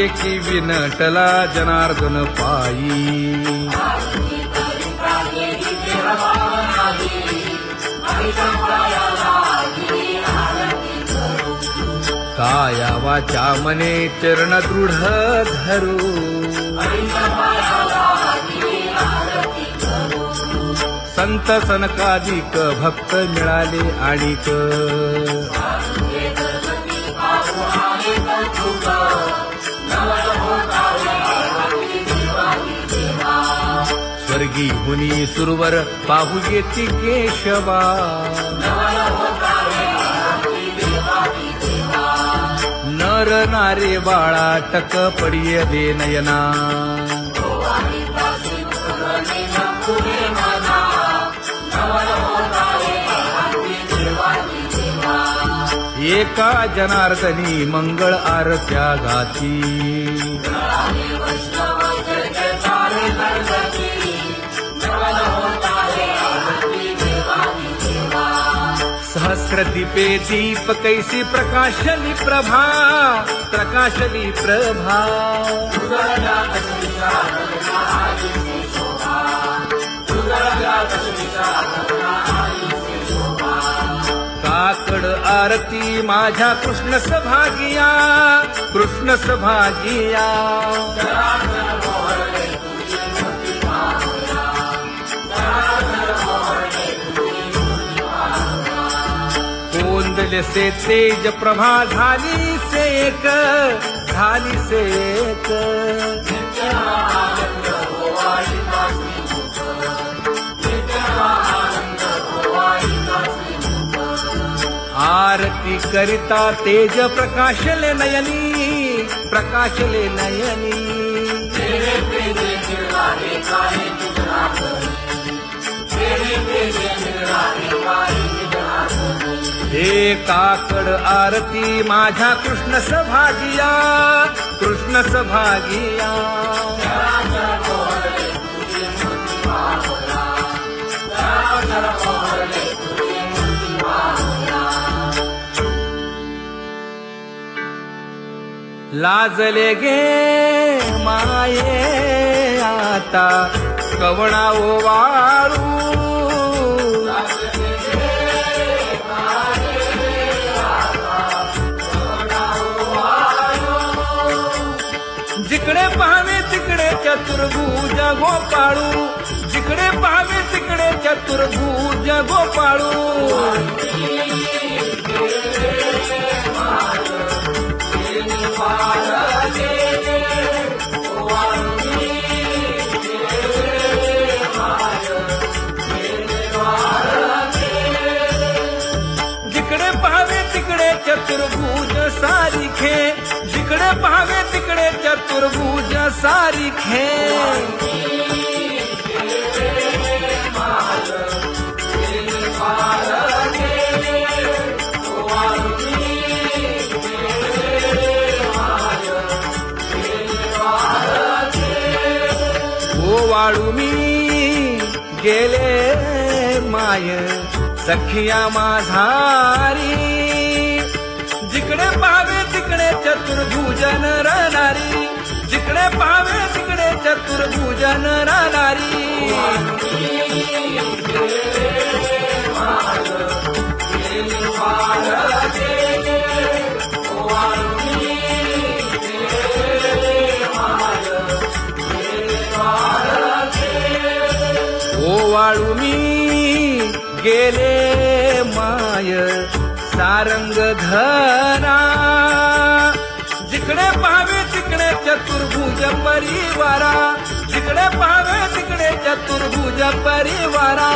एकी विनटला जनार्दन पायी काया वाचा मने चरण दृढ धरू संत सनकादिक भक्त मिळाले आणिक स्वर्गी हुनी सुरवर पाहू येती केशवा नर नारे बाळा टक पडिये दे नयना एका जनार्दनी मंगळ आरत्या गाती सहस्र दीपे दीप कैसी प्रकाशली प्रभा प्रकाशली प्रभा काकड आरती माझ्या कृष्ण सभागिया कृष्ण सभागिया कोंदले से तेज प्रभा झाली से एक झाली से एक आरती करिता तेज प्रकाशले नयनी प्रकाशले नयनी हे काकड आरती माझ्या कृष्ण सभागिया कृष्ण सभागिया लाजले गे माये आता कवणा ओवाळू जिकडे पाहावे तिकडे चतुर्भुज गोपाळू जिकडे पाहावे तिकडे चतुर्भुज गोपाळू जिकडे पाहावे तिकडे चतुर्भुज सारिखे जिकडे पाहावे तिकडे चतुर्भुज सारिखे वाळू मी गेले माय सखिया माझारी जिकडे पाहावे तिकडे चतुर्भुज नरनारी जिकडे पाहावे तिकडे चतुर्भुज नरनारी वाळू मी गेले माय सारंग धरा जिकडे पाहावे तिकडे चतुर्भुज परिवारा जिकडे पाहावे तिकडे चतुर्भुज परिवारा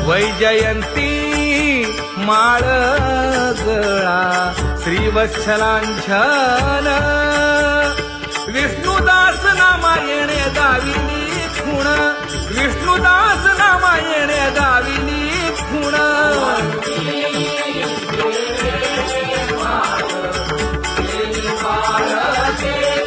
वैजयंती माळ गळा श्रीवत्सलांछन विष्णुदास नामायणे दाविनी खूण विष्णुदास नामायणे दाविनी खूण Thank you.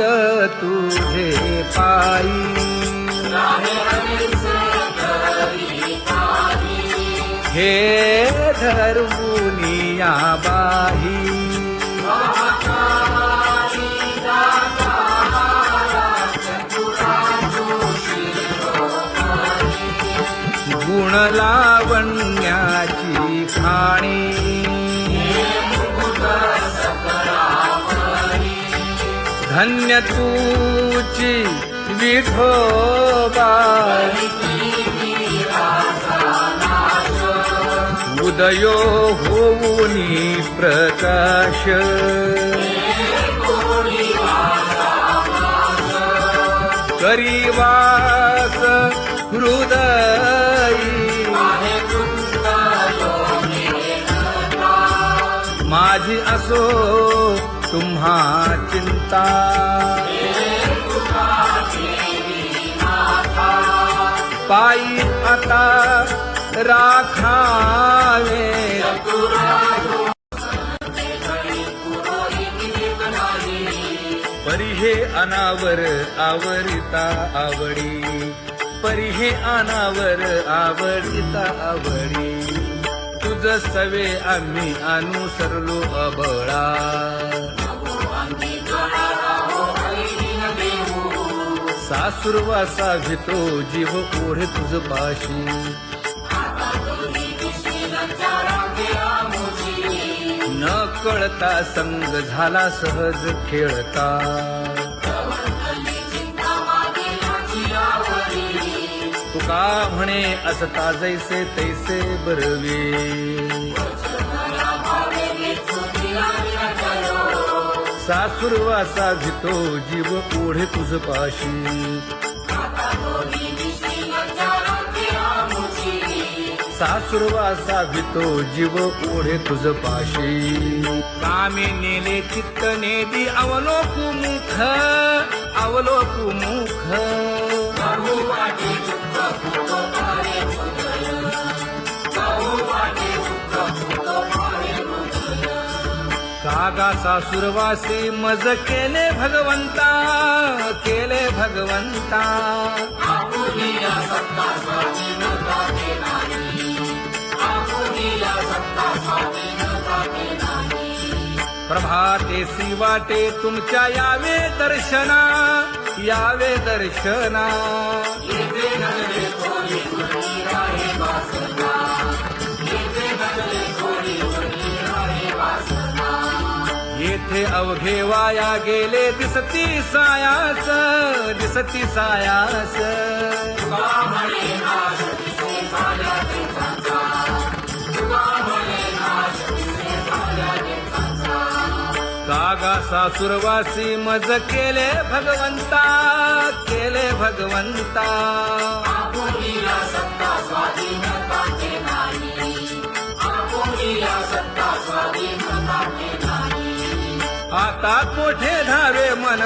चित्त तुझे पायी हे धर्मुनिया बाही गुण लावण्याची खाणी धन्य तूची विठोबा उदयो होऊनी प्रकाश करीवास हृदयी माझी असो तुम्हा चिंता पायी आता राखावे परी हे अनावर आवरिता आवडी परी हे अनावर आवडिता आवडी तुझ सवे आम्ही अनुसरलो अबळा सासुरवासा भितो जीव ओढे तुझ पाशी न कळता संग झाला सहज खेळता तुका म्हणे असता जैसे तैसे बरवे सासुरवासा भितो जीव ओढे तुझ पाशी सासुरवासा भितो जीव ओढे तुझ पाशी कामे नेले चित्त नेदी अवलोकु मुख अवलोकु मुख कागा सासुरवासी मज केले भगवंता केले भगवंता प्रभातेसी वाटे तुमच्या यावे दर्शना यावे दर्शना येथे अवघे वाया गेले दिसती सायास दिसती सायास कागा सासुरवासी मज केले भगवंता केले भगवंता आता कोठे धावे मन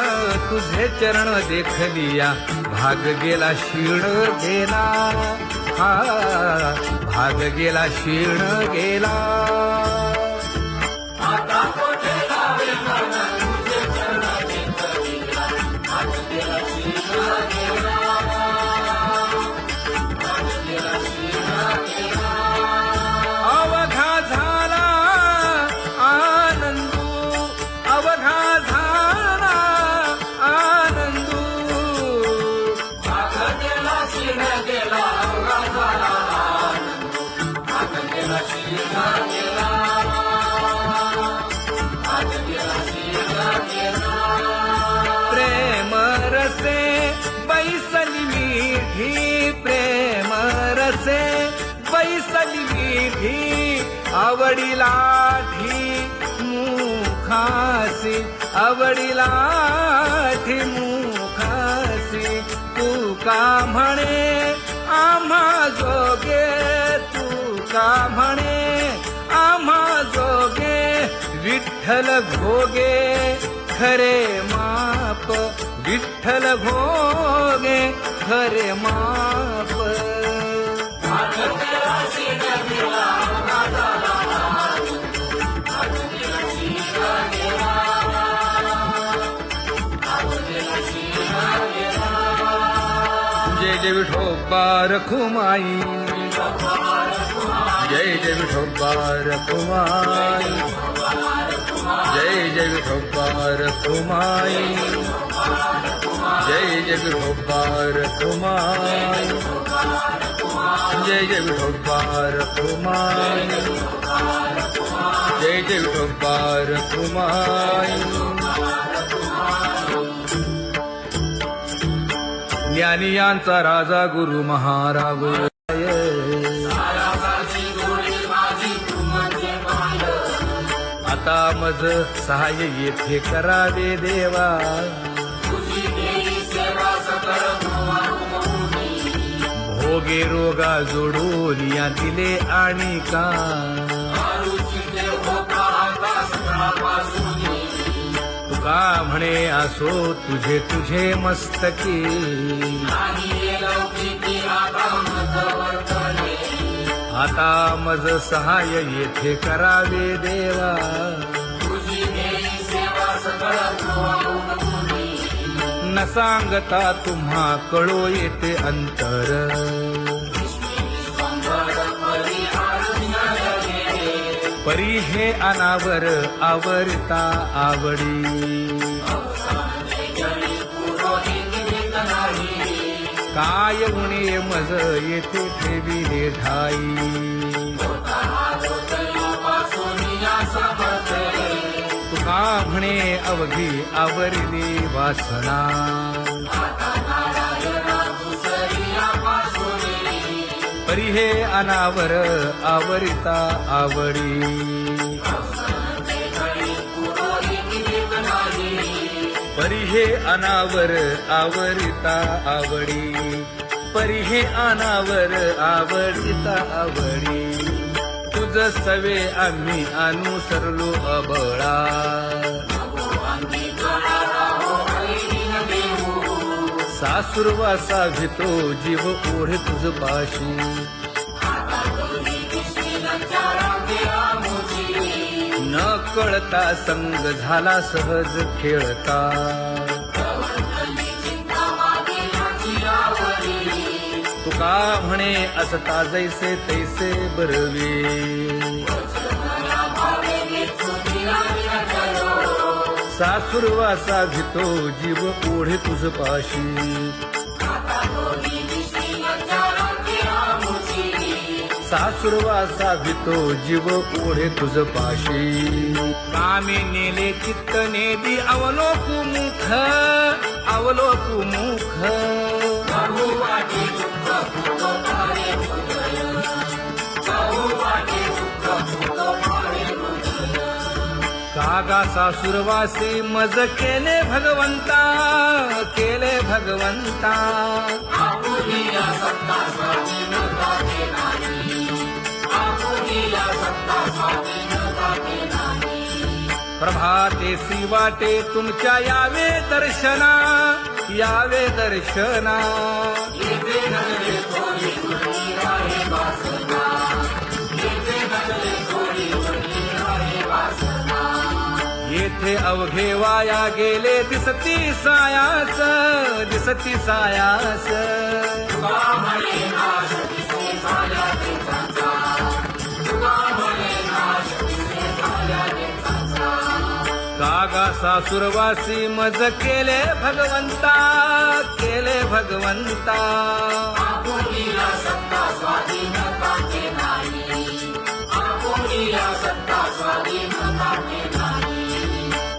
तुझे चरण देखलिया भाग गेला क्षीण गेला हा भाग गेला क्षीण गेला आता कोठे धावे मन तुझे चरण देखलिया भाग गेला क्षीण गेला भाग गेला क्षीण गेला अवघा झाला आनंदू अवघा झाला आनंदू भाग गेला क्षीण गेला अवघा झाला आनंदू भाग गेला क्षीण गेला भाग गेला क्षीण गेला प्रेम रसे बैसली मीठी प्रेम रसे बैसली मीठी आवडीलाठी मुखासी आवडीलाठी मुखासी तू का म्हणे आम्हा जोगे तू का म्हणे आम्हा जोगे विठ्ठल भोगे खरे माप विठ्ठल भोगे खरे माप जय जय विठोबा रखुमाई, जय जय विठोबा रखुमाई, जय जय विठोबा रखुमाई, जय जय विठोबा रखुमाई, जय जय विठोबा रखुमाई, जय जय विठोबा रखुमाई. ज्ञानियांचा राजा गुरु महाराज, आता मज सहाय्य येथे करावे देवा, भोगे रोगा जोडून या दिले आणि का, तुका म्हणे असो तुझे तुझे मस्तकी, आता मज सहाय्य येथे करावे देवा, न सांगता तुम्हा कळो येते अंतर, परी हे अनावर आवरता आवडी, काय उणे मज येथे ठेविले ठाई, तुका म्हणे अवघी आवरली वासना, परी हे अनावर आवरिता आवडी, परी हे अनावर आवरिता आवडी, परी हे अनावर आवडिता आवडी. तुझ सवे आम्ही अनुसरलो अबळा, सासुरवासा भितो जीव ओढे तुझ पाशी, न कळता संग झाला सहज खेळता, तुका म्हणे असता जैसे तैसे बरवे, सासुरवासा भितो जीव ओढे तुझ पाशी, सासुरवासा भितो जीव ओढे तुझ पाशी. कामे नेले चित्त नेदी अवलोकु मुख, अवलोकु मुख, कागा सासुरवासी मज केले भगवंता, केले भगवंता, प्रभाते वाटे तुमच्या यावे दर्शना, यावे दर्शना, येथे अवघे वाया गेले दिसती सायास, दिसती सायास, कागा सासुरवासी मज केले भगवंता, केले भगवंता,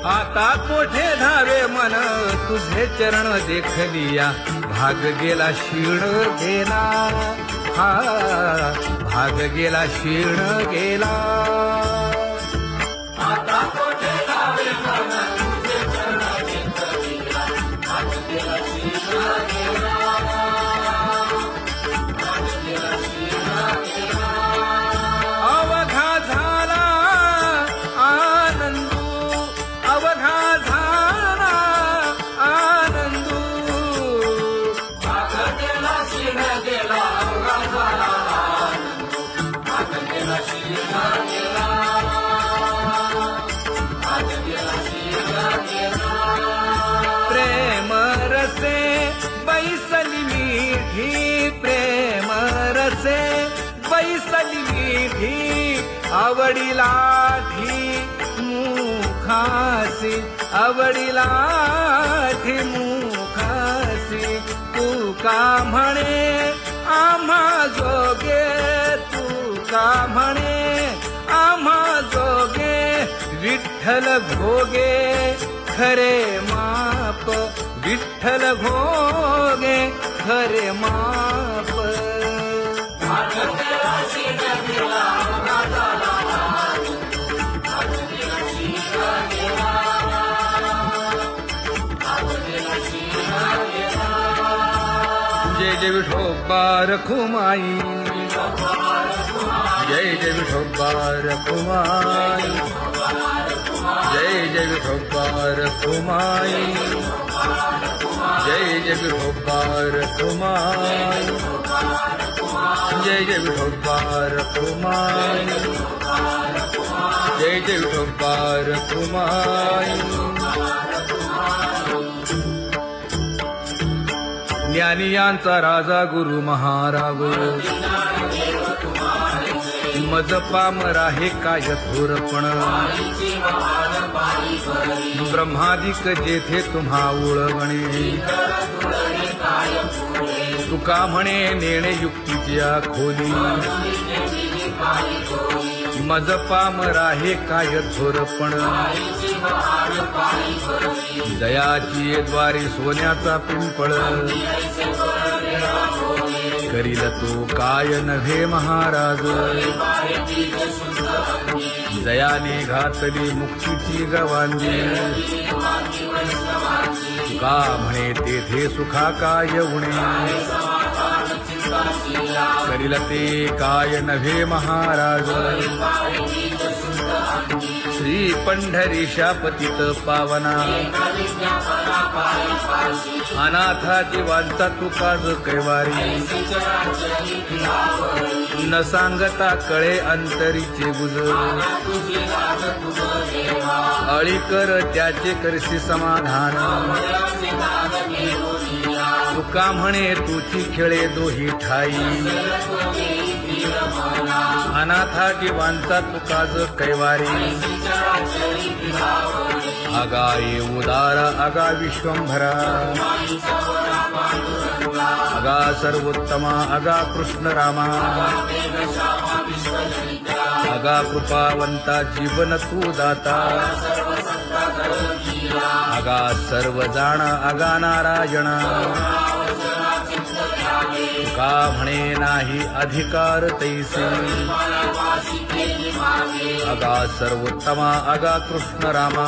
आता कोठे धावे मन तुझे चरण देखलिया, भाग गेला क्षीण गेला, हा भाग गेला क्षीण गेला. आता कोठे धावे मन तुझे चरण देखलिया, भाग गेला क्षीण गेला, भाग गेला क्षीण गेला. अवघा झाला आनंदू, अवघा झाला आनंदू, भाग गेला क्षीण गेला, अवघा झाला आनंदू, भाग गेला क्षीण गेला. मुखासे बैसली विधी आवडीला मुखासी आवडीला मुखासी तू का म्हणे आम्हा जोगे तू का म्हणे आम्हा जोगे विठ्ठल भोगे खरे माप विठ्ठल भोगे खरे माप जय जय विठोबा रखुमाई जय जय विठोबा रखुमाई जय जय विठोबा रखुमाई जय जय विठोबा रखुमाई जय जय विठोबा रखुमाई जय जय विठोबा रखुमाई ज्ञानियांचा राजा गुरु महाराज मज पामरा हे काय थोरपण ब्रह्मादिक जेथे तुम्हा उळवणे तुका म्हणे नेणे युक्तीच्या खोली मज पामरा हे काय थोरपण दयाची द्वारी सोन्याचा पिंपळ करील तो काय नव्हे महाराज दयाने घातली मुक्तीची गवांजी तुका म्हणे तेथे सुखा काय उणे करील ते काय नव्हे महाराज श्री पंढरीशा पतित पावना अनाथा जीवांचा तुकाज कैवारी न सांगता कळे अंतरीचे गुज अळी कर त्याचे करशी समाधान तुका म्हणे तुची खेळे दोही ठाई अनाथा जीवांचा तुकाज कैवारी अगा ये उदार अगा विश्वंभरा अगा सर्वोत्तमा अगा कृष्ण रामा अगा कृपावंता जीवन तू दाता अगा सर्व जाणा अगा नारायणा तुका म्हणे नाही अधिकार तैसे अगा सर्वोत्तमा अगा कृष्ण रामा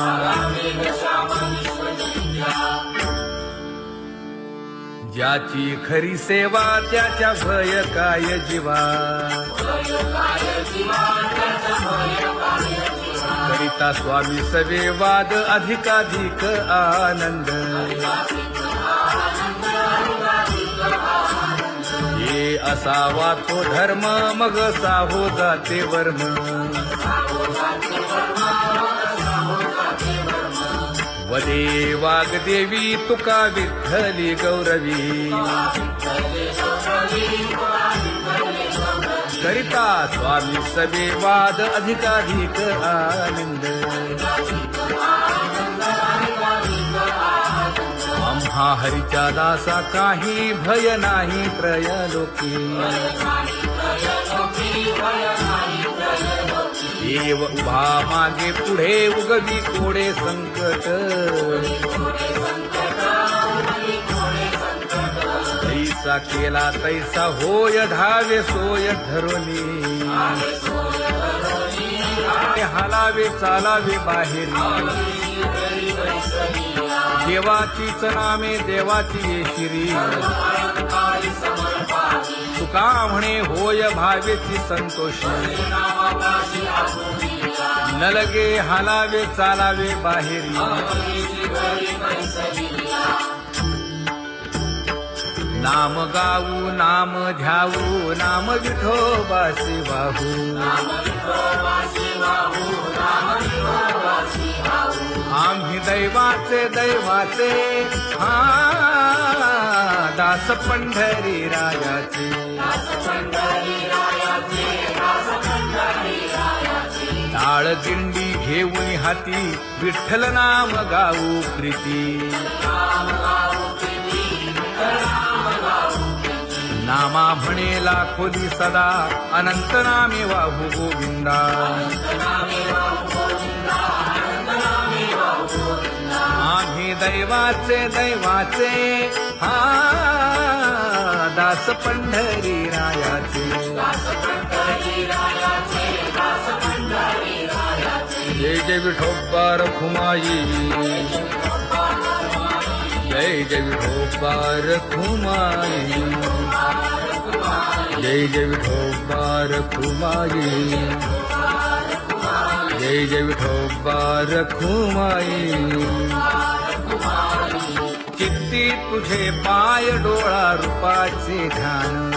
ज्याची खरी सेवा त्याच्या भय काय जीवा करिता स्वामी सवे वाद अधिकाधिक आनंद ये असावा तो धर्म मग साहो जाते वर्म वदे वाग्देवी तुका विठ्ठली गौरवी करिता स्वामी सवे वाद अधिकाधिक आनंद आम्हा हरीच्या दासा काही भय नाही त्रयलोकी देव उभा मागे पुढे उगवी कोडे संकट तैसा केला तैसा होय धावे सोय धरोनी हालावे चालावे बाहेरी देवाचीच नामे देवाची येशिरी तुका म्हणे होय भावेची संतोषी न लगे हालावे चालावे बाहेरी नाम गाऊ नाम ध्याऊ नाम विठोबासी वाहू आम्ही दैवाचे दैवाचे हा दास पंढरी रायाचे टाळ दिंडी घेऊन हाती विठ्ठल नाम गाऊ प्रीती नामा म्हणेला खोली सदा अनंत नामे वाहू गोविंदा आम्ही दैवाचे दैवाचे हा दास पंढरी रायाचे जय जय विठोबा रखुमाई जय जय विठोबा रखुमाई जय जय विठोबा रखुमाई जय जय विठोबा रखुमाई चित्ती तुझे पाय डोळा रूपाचे ध्यान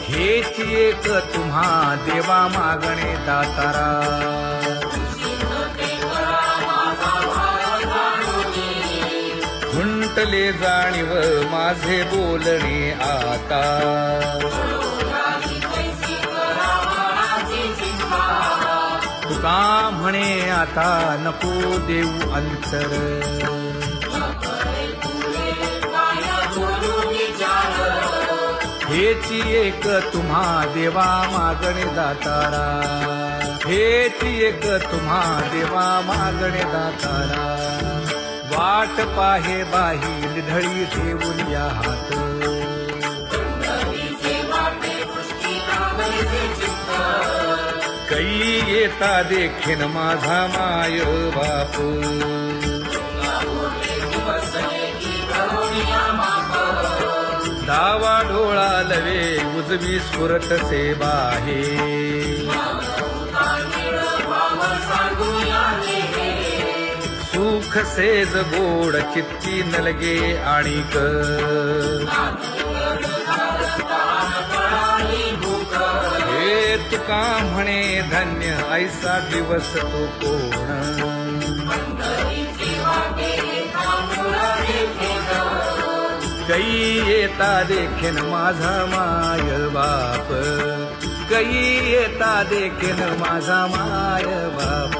हेच एक तुम्हा देवा मागणे दातारा खुंटले जाणीव माझे बोलणे आता तुका म्हणे आता नको देऊ अंतर हेची एक तुम्हा देवा मागणे दातारा हेची एक तुम्हा देवा मागणे दातारा वाट पाहे बाही ढळी ठेवून या हात कै येता देखीन माझा माय बाप डावा डोळा लवे उजवी स्फुरत से बाहे सुख सेज गोड चित्ती नलगे आणिक हे तुका म्हणे धन्य ऐसा दिवस तो कोण कै येता देखीन माझा माय बाप कै येता देखीन माझा माय बाप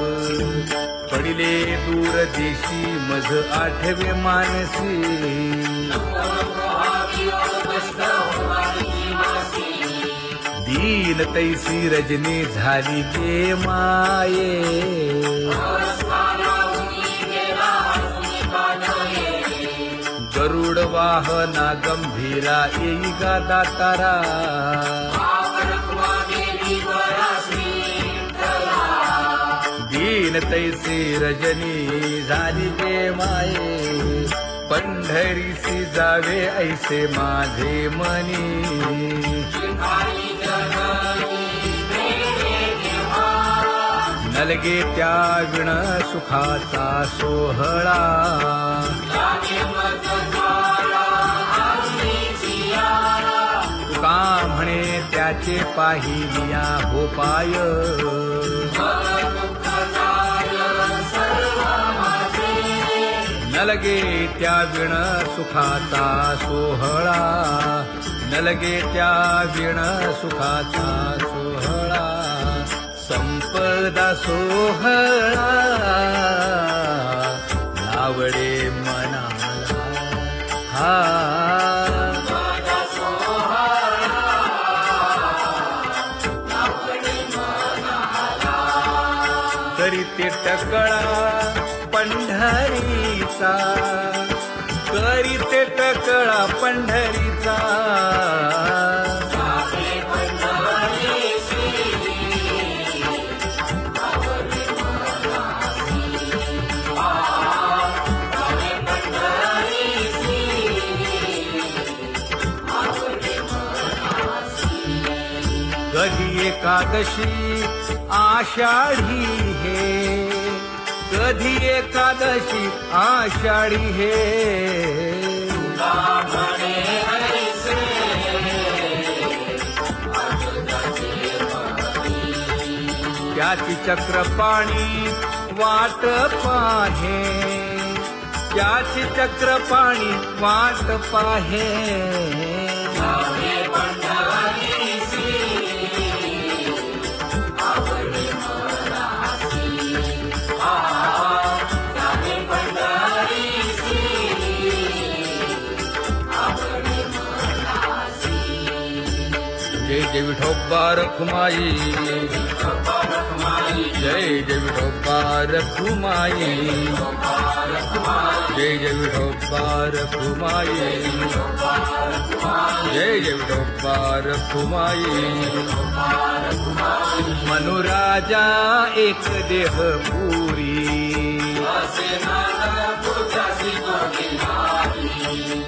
पडिले दूर देशी मज आठवे मानसी दीन तैसी रजनी झाली गे माये गरुड वाहना गंभीरा येई गा दातारा दीन तैसी रजनी झाली गे माये पंढरीसी जावे ऐसे माझे मनी नलगे त्या विण सुखाचा सोहळा तुका म्हणे त्याचे पाहिलिया हो पाय नलगे त्या विण सुखाचा सोहळा नलगे त्या विण सुखाचा सोहळा संपदा सोहळा आवडे मनाला हा करीते टकळा पंढरीचा करीते टकळा पंढरीचा कधी एकादशी आषाढी हे कधी एकादशी आषाढी हे त्याची चक्रपाणी वाट पाहे, त्याची चक्रपाणी वाट पाहे. जय जय विठोबा रखुमाई, जय जय विठोबा रखुमाई, जय जय विठोबा रखुमाई, जय जय विठोबा रखुमाई. मनुराजा एक देह पुरी,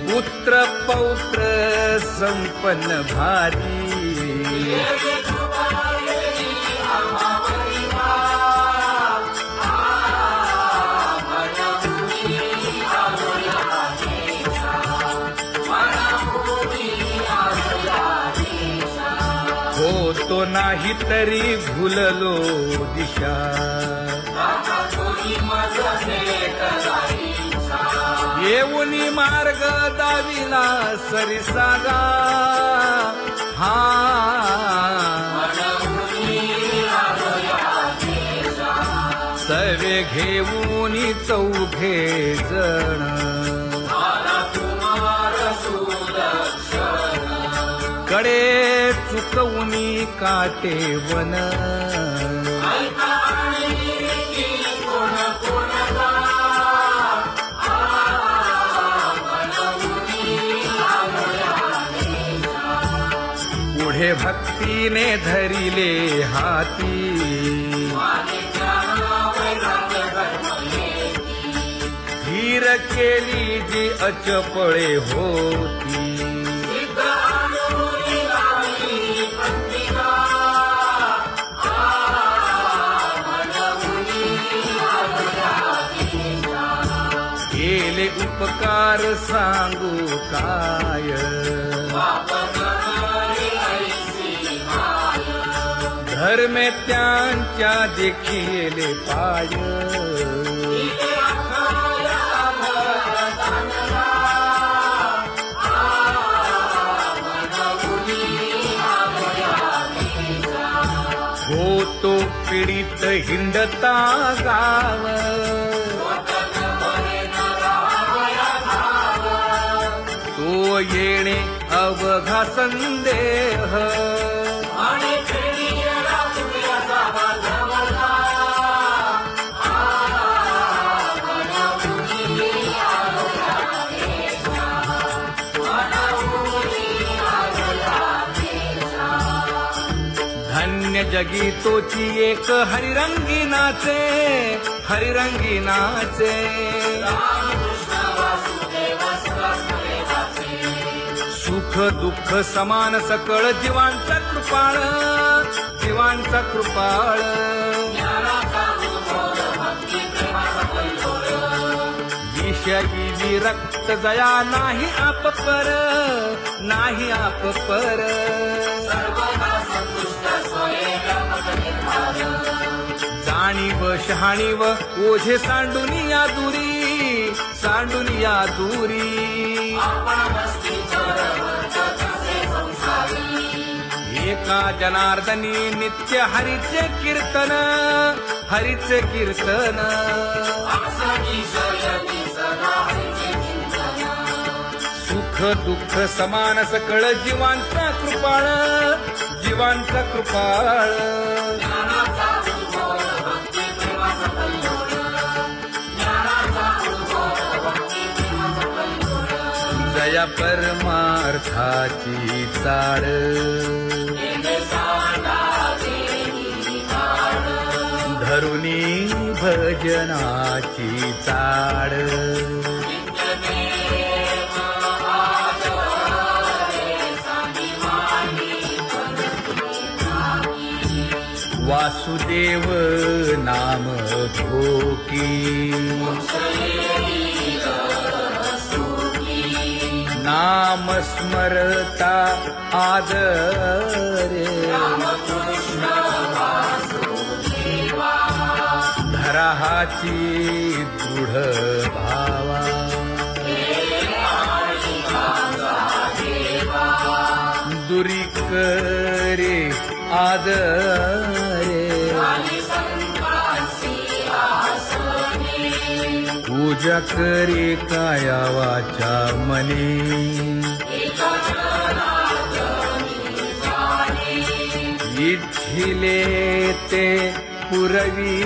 पुत्र पौत्र संपन्न भारी. होतो नाही तरी भुललो दिशा, येऊनी मार्ग दाविला सरिसागा. हा सवे घेऊनी चौघे जण, कडे चुकवूनी काटे वन. पुढे भक्तीने धरिले हाती, धीर केली जी अचपळे होती. केले उपकार सांगू काय, धर्मे त्यांच्या देखिले पाय. होतो पीडित हिंडता गाव, तो येणे अवघा संदेह. धन्य जगी तोची एक हरिरंगी नाचे, हरिरंगी नाचे. सुख दुःख समान सकळ जीवांचा कृपाळ, जीवांचा कृपाळ. विषयी विरक्त जया नाही आप पर, नाही आप पर. जाणीव शहाणीव ओझे सांडुनिया दुरी, सांडुनिया दुरी. एका जनार्दनी नित्य हरीचे कीर्तन, हरीचे कीर्तन. सुख दुःख समान सकळ जीवांचा कृपाळ, जीवांचा कृपाळ. जया परमार्थाची चाळ, धरुनी भजनाची चाळ. वासुदेव नाम भोकी, नाम स्मरता आदरे. राहाची दृढ भावा दुरी करे आदरे पूजा करे काया वाचा मनी इच्छिले ते पुरवी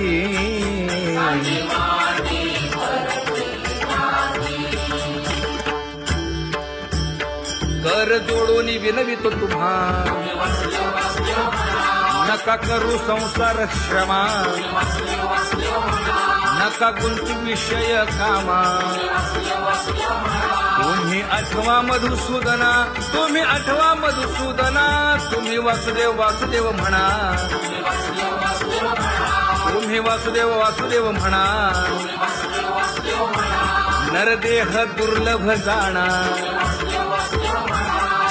कर जोडून विनवितो तुम्हा नका करू संसार क्षमा नका गुंतू विषय कामा तुम्ही आठवा मधुसूदना तुम्ही आठवा मधुसूदना तुम्ही वासुदेव वासुदेव म्हणा तुम्ही वासुदेव वासुदेव म्हणा नरदेह दुर्लभ जाणा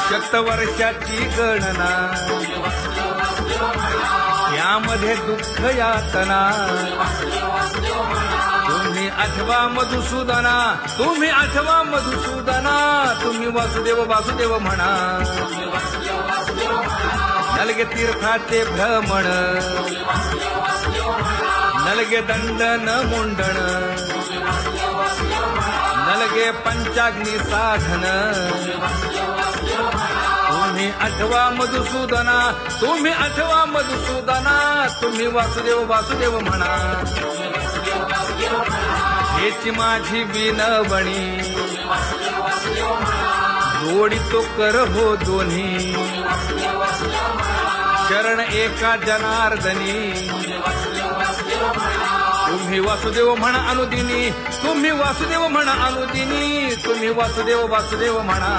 शतवर्षाची गणना यामध्ये दुःख यातना तुम्ही आठवा मधुसूदना तुम्ही आठवा मधुसूदना तुम्ही वासुदेव वासुदेव म्हणा नलगे तीर्थाचे भ्रमण नलगे दंडन मुंडण नलगे पंचाग्नी साधन तुम्ही आठवा मधुसूदना तुम्ही आठवा मधुसूदना तुम्ही वासुदेव वासुदेव म्हणा हेची माझी विनवणी जोडितो कर हो दोन्ही शरण एका जनार्दनी तुम्ही वासुदेव म्हणा अनुदिनी तुम्ही वासुदेव म्हणा अनुदिनी तुम्ही वासुदेव वासुदेव म्हणा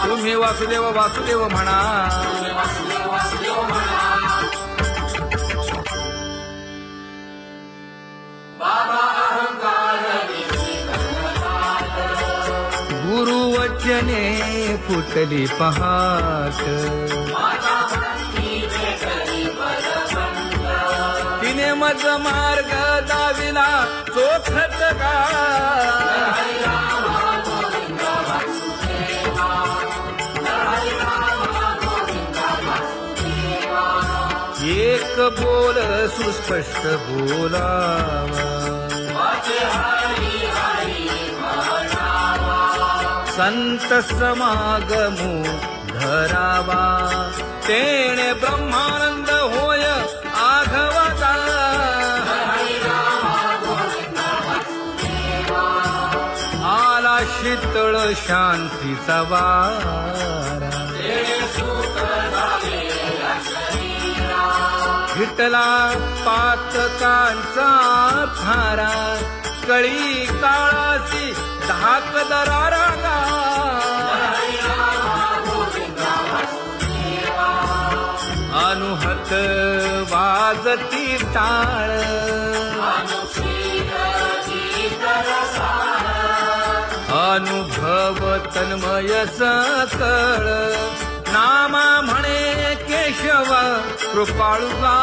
तुम्ही वासुदेव वासुदेव म्हणा गुरुवचने फुटली पहाट तिने मज मार्ग दाविला चोखत का एक बोल सुस्पष्ट बोलावा संत समागमू धरावा तेणे ब्रह्मानंद होय आघवता आला शीतळ शांतीचा वारा विठला पातकांचा थारा कळी काळाची धाक दरारा अनुहत वाजती टाळ अनुभव तन्मय सकळ नामा म्हणे केशव कृपाळुगा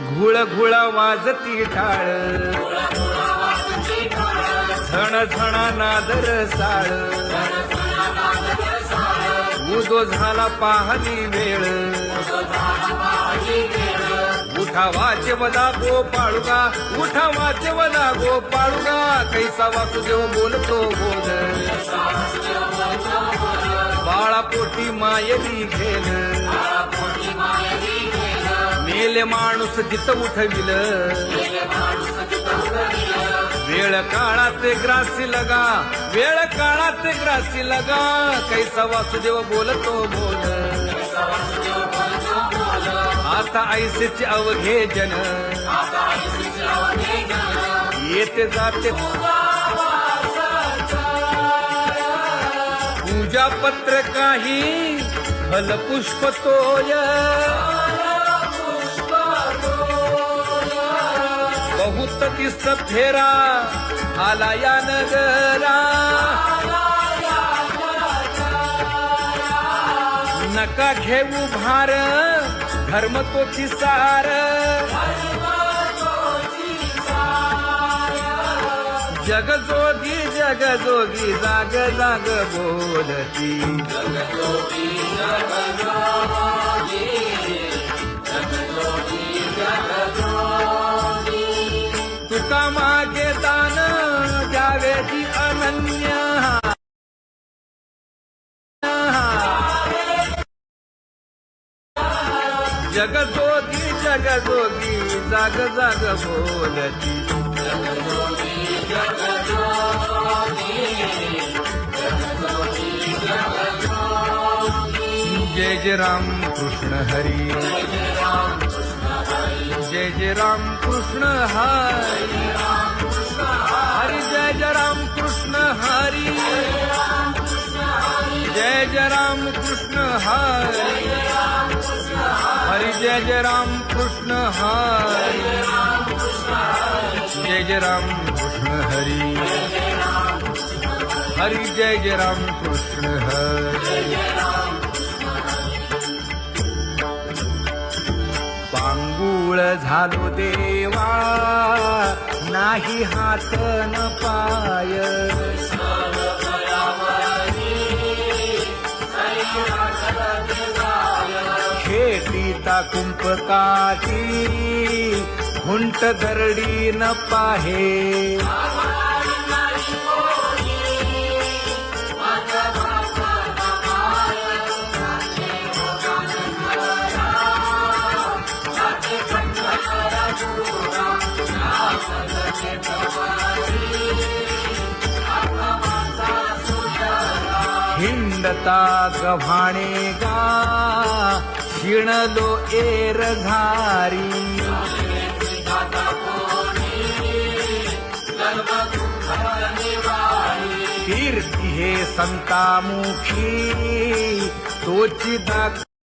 घुळ घुळ वाजती टाळ झण झण नादर साळ उदो झाला पाहली वेळ उठा वाचे वदा गोपाळुगा उठा वाचे वदा गोपाळुगा कैसा वासुदेव बोलतो बोल बाळा पोटी मायली घेल मेले माणूस जित उठविल वेळ काळात ग्रासी लगा वेळ काळात ग्रासी लगा कैसा वासुदेव बोलतो बोल आता ऐसेचे अवघे जन येते जाते पूजा पत्र काही फल पुष्प तोय 37 फेरा आला या नगरा, नका घेऊ भार धर्म तोची सार, जगजोगी जगजोगी जाग जाग बोलती, तुका मागे दान द्यावे ती अनन्य, जगजोगी जगजोगी जाग जाग बोलती, जय जय राम कृष्ण हरी, जय जय राम कृष्ण हरी, हरी जय जय राम कृष्ण हरी, जय जय राम कृष्ण हरी, हरी जय जय राम कृष्ण हरी, जय जय राम कृष्ण हरी, हरी जय जय राम कृष्ण हरी. पांगुळ झालो देवा नाही हात न पाय, खेटीता कुंपकाठी हुंट दरडी न पाहे, हिंडता गव्हाणे गा शिणलो एर घारी, कीर्ती हे संतामुखी तोची दाख